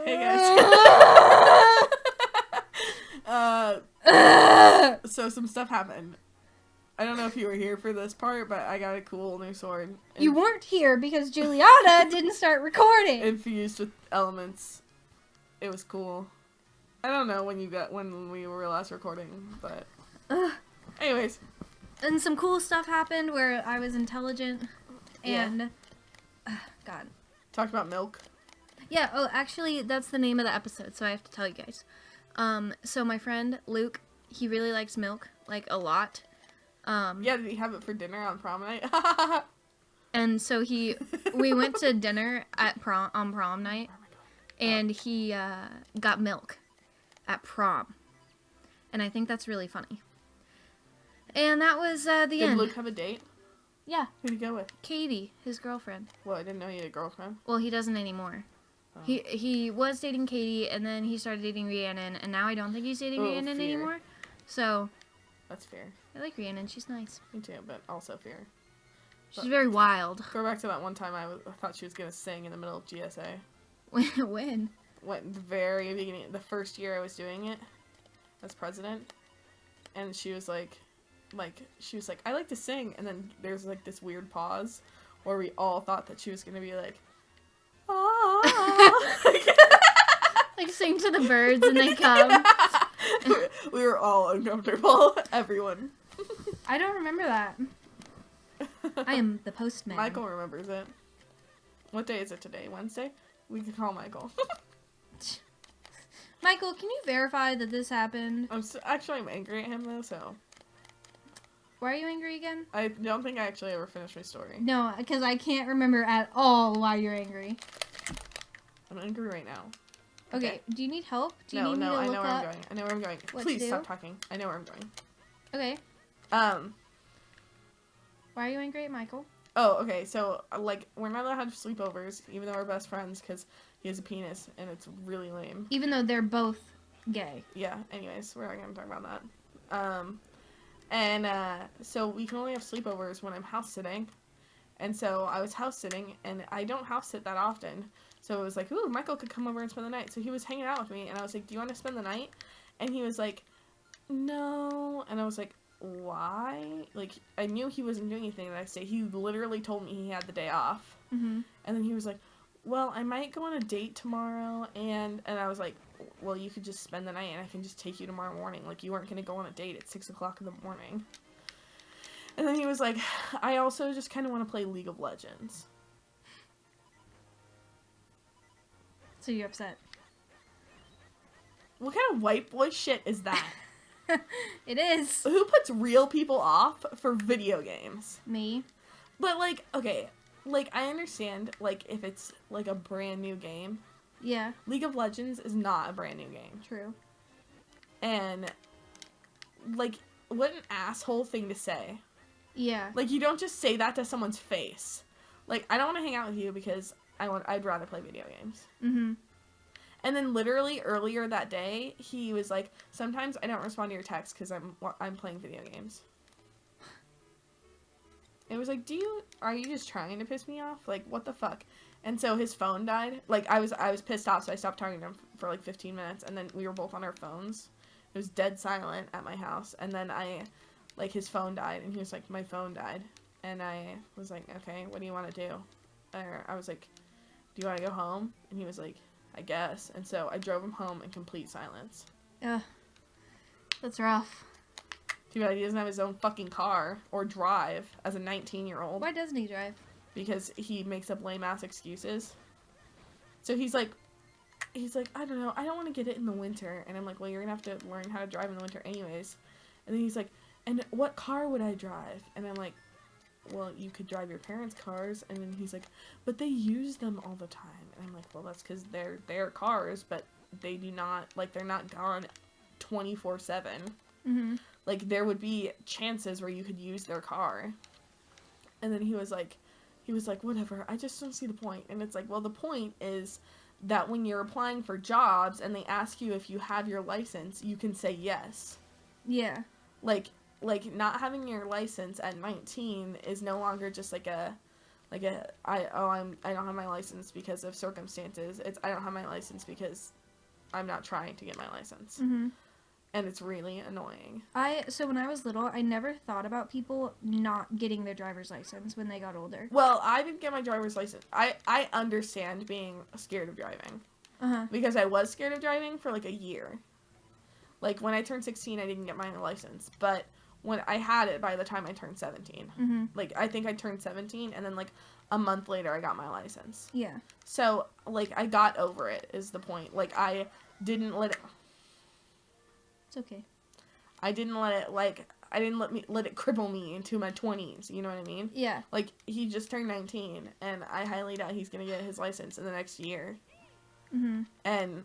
Hey guys. So some stuff happened. I don't know if you were here for this part, but I got a cool new sword. You weren't here because Juliana didn't start recording. Infused with elements. It was cool. I don't know when we were last recording, but anyways. And some cool stuff happened where I was intelligent and God. Talked about milk. Yeah, oh, actually, that's the name of the episode, so I have to tell you guys. So my friend, Luke, he really likes milk, like, a lot. Yeah, did he have it for dinner on prom night? And so we went to dinner at on prom night, and he got milk at prom. And I think that's really funny. And that was the end. Did Luke have a date? Yeah. Who'd he go with? Katie, his girlfriend. Well, I didn't know he had a girlfriend. Well, he doesn't anymore. Oh. He was dating Katie, and then he started dating Rhiannon, and now I don't think he's dating Rhiannon anymore. So. That's fair. I like Rhiannon. She's nice. Me too, but also fear. She's very wild. Go back to that one time I thought she was going to sing in the middle of GSA. When? Went the very beginning, the first year I was doing it as president. And she was like, I like to sing. And then there's like this weird pause where we all thought that she was going to be like, ah. Like sing to the birds and they come. We were all uncomfortable. Everyone. I don't remember that. I am the postman. Michael remembers it. What day is it today? Wednesday? We could call Michael. Michael, can you verify that this happened? I'm angry at him though, so. Why are you angry again? I don't think I actually ever finished my story. No, because I can't remember at all why you're angry. I'm angry right now. Okay, do you need help? Do you no, need me to I look know where up I'm going. I know where I'm going. Please stop talking. I know where I'm going. Okay. Why are you angry at Michael? Oh, okay. So, like, we're not allowed to have sleepovers, even though we're best friends, because he has a penis, and it's really lame. Even though they're both gay. Yeah, anyways, we're not going to talk about that. So we can only have sleepovers when I'm house sitting. And so I was house sitting, and I don't house sit that often. So it was like, ooh, Michael could come over and spend the night. So he was hanging out with me, and I was like, do you want to spend the night? And he was like, no. And I was like, why? Like, I knew he wasn't doing anything the next day. He literally told me he had the day off. Mm-hmm. And then he was like, well, I might go on a date tomorrow. And I was like, well, you could just spend the night, and I can just take you tomorrow morning. Like, you weren't going to go on a date at 6 o'clock in the morning. And then he was like, I also just kind of want to play League of Legends. So you're upset. What kind of white boy shit is that? It is. Who puts real people off for video games? Me. But, like, okay, like, I understand, like, if it's, like, a brand new game. Yeah. League of Legends is not a brand new game. True. And, like, what an asshole thing to say. Yeah. Like, you don't just say that to someone's face. Like, I don't want to hang out with you because I'd rather play video games. Mm-hmm. And then literally earlier that day, he was like, sometimes I don't respond to your texts because I'm playing video games. It was like, are you just trying to piss me off? Like, what the fuck? And so his phone died. Like, I was pissed off, so I stopped talking to him for like 15 minutes, and then we were both on our phones. It was dead silent at my house, and then his phone died, and he was like, my phone died. And I was like, okay, what do you want to do? Or I was like, do you want to go home? And he was like, I guess. And so I drove him home in complete silence. Ugh. That's rough. Too bad he doesn't have his own fucking car or drive as a 19-year-old. Why doesn't he drive? Because he makes up lame-ass excuses. So he's like, I don't know, I don't want to get it in the winter. And I'm like, well, you're going to have to learn how to drive in the winter anyways. And then he's like, and what car would I drive? And I'm like, well, you could drive your parents' cars. And then he's like, but they use them all the time. And I'm like, well, that's because they're their cars, but they do not, like, they're not gone 24/7. Mm-hmm. Like, there would be chances where you could use their car. And then he was like, whatever, I just don't see the point. And it's like, well, the point is that when you're applying for jobs and they ask you if you have your license, you can say yes. Yeah. Like not having your license at 19 is no longer just like a Like I don't have my license because of circumstances. It's I don't have my license because I'm not trying to get my license. Mm-hmm. And it's really annoying. So when I was little, I never thought about people not getting their driver's license when they got older. Well, I didn't get my driver's license. I understand being scared of driving. Uh-huh. Because I was scared of driving for like a year. Like when I turned 16, I didn't get my license, but when I had it by the time I turned 17. Mm-hmm. Like I think I turned 17 and then like a month later I got my license. Yeah. So like I got over it is the point. Like I didn't let it It's okay. I didn't let it let it cripple me into my 20s, you know what I mean? Yeah. Like he just turned 19 and I highly doubt he's going to get his license in the next year. Mm-hmm. And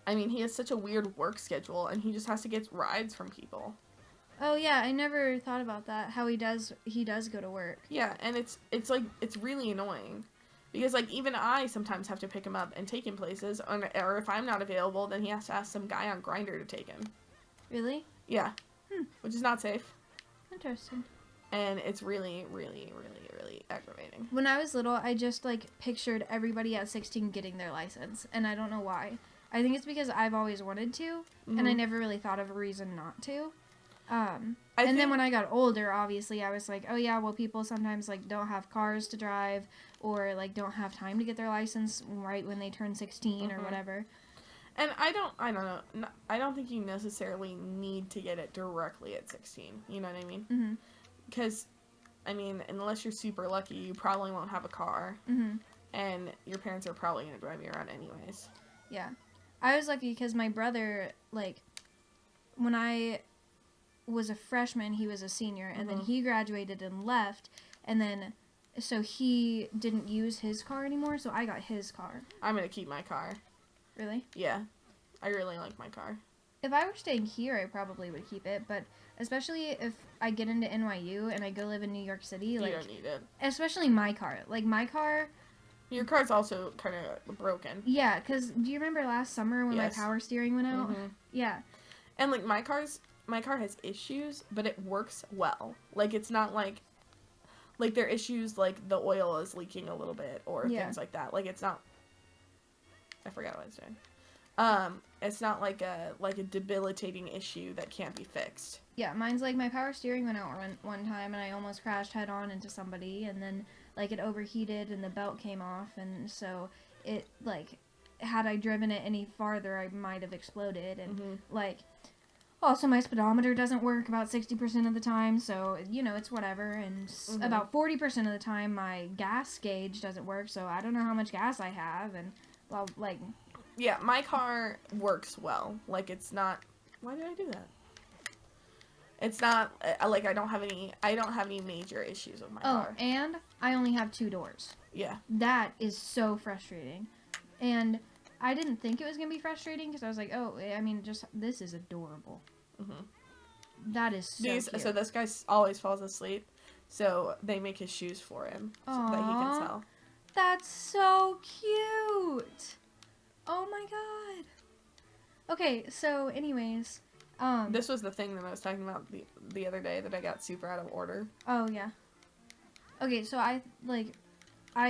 I mean, he has such a weird work schedule and he just has to get rides from people. Oh yeah, I never thought about that. How he does go to work. Yeah, and it's like it's really annoying. Because like even I sometimes have to pick him up and take him places, or if I'm not available, then he has to ask some guy on Grindr to take him. Really? Yeah. Which is not safe. Interesting. And it's really, really, really, really aggravating. When I was little, I just like pictured everybody at 16 getting their license, and I don't know why. I think it's because I've always wanted to, and I never really thought of a reason not to. Then when I got older, obviously, I was like, oh yeah, well, people sometimes like don't have cars to drive, or like don't have time to get their license right when they turn 16 or whatever. And I don't know. I don't think you necessarily need to get it directly at 16. You know what I mean? Mm-hmm. Because, I mean, unless you're super lucky, you probably won't have a car. Mm-hmm. And your parents are probably going to drive you around anyways. Yeah. I was lucky because my brother, like, when I was a freshman, he was a senior, and then he graduated and left, and then, so he didn't use his car anymore, so I got his car. I'm going to keep my car. Really? Yeah. I really like my car. If I were staying here, I probably would keep it, but especially if I get into NYU and I go live in New York City, like, you don't need it. especially my car. Like, my car... Your car's also kind of broken. Yeah, because do you remember last summer when my power steering went out? Mm-hmm. Yeah. And, like, my car has issues, but it works well. Like, it's not like there are issues like the oil is leaking a little bit or things like that. Like, it's not, I forgot what I was doing. It's not like a debilitating issue that can't be fixed. Yeah, mine's like my power steering went out one time and I almost crashed head on into somebody, and then like it overheated and the belt came off, and so it like had I driven it any farther I might have exploded, and like also my speedometer doesn't work about 60% of the time, so you know it's whatever, and about 40% of the time my gas gauge doesn't work, so I don't know how much gas I have, and well, like, yeah, my car works well. Like, it's not, why did I do that? It's not like I don't have any major issues with my car. Oh, and I only have 2 doors. Yeah. That is so frustrating. And I didn't think it was going to be frustrating because I was like, oh, I mean, just, this is adorable. That is so cute. So this guy always falls asleep, so they make his shoes for him so that he can tell. That's so cute. Oh my god. Okay, so anyways, this was the thing that I was talking about the other day that I got super out of order. Oh yeah. Okay, so I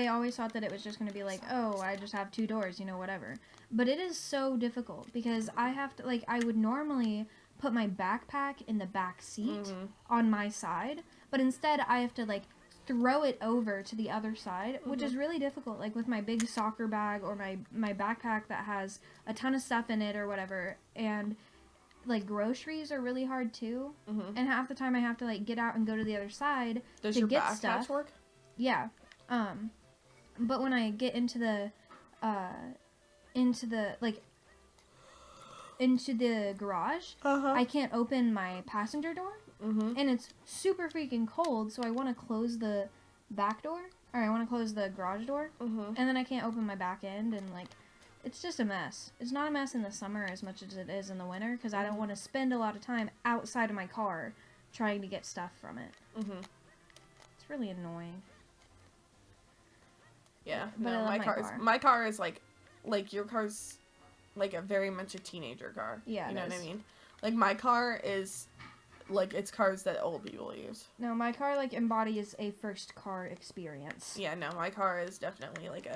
always thought that it was just going to be like, oh, I just have 2 doors, you know, whatever. But it is so difficult because I have to, like, I would normally put my backpack in the back seat on my side, but instead I have to, like, throw it over to the other side, which is really difficult, like with my big soccer bag or my backpack that has a ton of stuff in it or whatever, and like groceries are really hard too, and half the time I have to like get out and go to the other side to get stuff. Does your backpack work? Yeah, but when I get into the garage, I can't open my passenger door. And it's super freaking cold, so I want to close the back door, or I want to close the garage door, and then I can't open my back end, and like, it's just a mess. It's not a mess in the summer as much as it is in the winter, because I don't want to spend a lot of time outside of my car trying to get stuff from it. It's really annoying. Yeah, but no, I love my car is like your car's like a very much a teenager car. Yeah, you know what I mean? Like my car is like it's cars that old people use. No, my car like embodies a first car experience. Yeah, no, my car is definitely like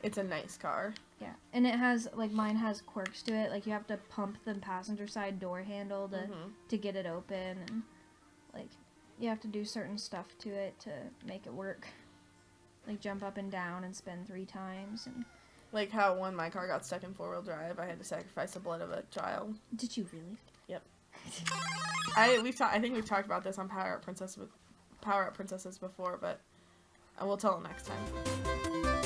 it's a nice car. Yeah, and it has like mine has quirks to it. Like you have to pump the passenger side door handle to get it open, and like you have to do certain stuff to it to make it work. Like jump up and down and spin 3 times and. Like how when my car got stuck in 4-wheel drive, I had to sacrifice the blood of a child. Did you really? Yep. I think we've talked about this on Power Up Princesses before, but I will tell them next time.